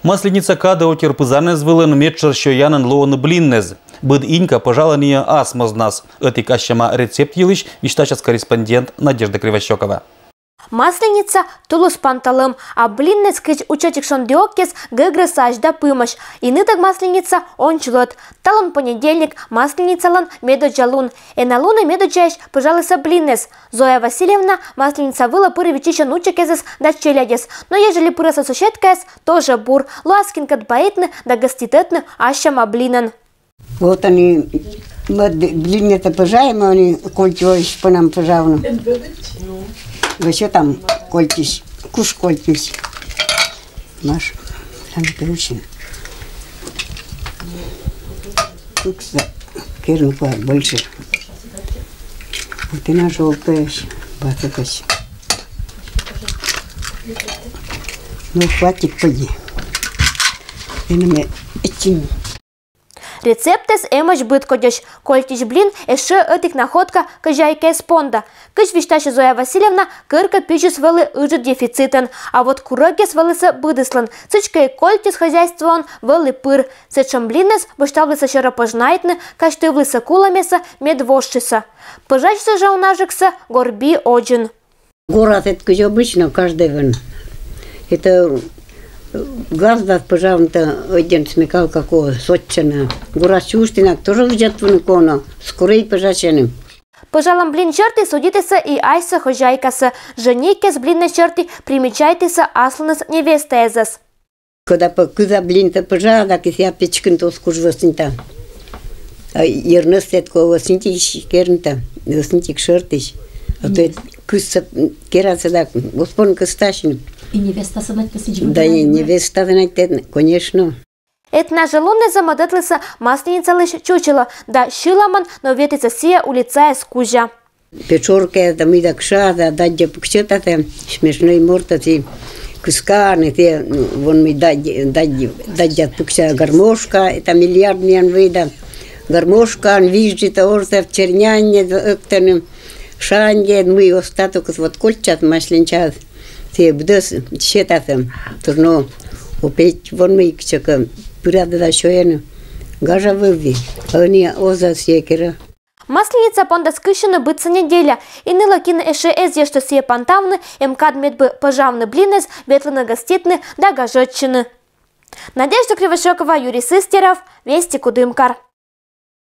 Масленица када отерпызанез вылын метчер шоянын лоон блиннез. Быд инька пожалание асмознас. Этик ащама рецепт елыш, виштачас корреспондент Надежда Кривощекова. Масленица тулус панталым, а блиннес кыч учетик шондиоккес гыгрысаж да пымыш. Иныдак масленица ончулот. Талон понедельник масленицалан медоджалун. Эналуны медоджаеш пожалуйста блиннес. Зоя Васильевна масленица выла пыры вичича нучекезес да челядес. Но ежели пырыса сушеткаес, тоже бур. Луаскин кадбаитны да гоститетны ащама блинен. Вот они, блин-то пожаем, они культивались по нам пожавну. Вы что там кольтесь? Куш кольтесь. Маш, там короче. Тут кернука больше. Вот и на желтая, батакась. Ну, хватит, поди. И на меня этим. Рецептес эмоч быт кодеш. Кольтиш блин эше этик находка кажайке спонда. Кыш вишташа Зоя Васильевна кырка пичус вэлы ыжит дефицитен. А вот курагес вэлыса быдыслан. Цычка и кольтис хозяйство он вэлы пыр. Цычам блинес баштавлыса шера пожнайтны, каштывлыса куламеса медвошчиса. Пожачса же унажекса горби оджин. Город это обычно каждый вен. Это газда пожалуйста один смекал какого сотчина. Гора чувствина тоже где-то вынкона. Скорей пожаченным. Пожалам блин черты судитеса и айса хозяйкаса. Женикес блинne черты примечайтеса асланас невестезас. Когда блин-то пожал, так и я печкин то скужвостинта. Ернестет кого синтиш кернта, синтик шертиш. А то куса кераса так, господь косташин. И невеста санать посидим. Да и невеста санать, конечно. Это на желудне замодетлиса масленица лишь чучела, да шиламан, но ветица сия улицая скужа. Печорка, да мы так шада, да депукчета, смешной мортати, кусканы, те, вон мы дадят пукча гармошка, это миллиардный выда. Гармошка, виждет, орта в черняне, эктаным шанге, мы остаток вот кольчат масленчат. Те бдос счетатым, турно опять вон мы кчака пирада да шояна гажа выви, они оза секера. Масленица понда скышена быца неделя, и нылакин эше эзешта сие пантавны, эмкад медбы пожавны блинез, ветлыны гоститны да гажетчины. Надежда Кривощекова, Юрий Сыстеров, Вести Кудымкар.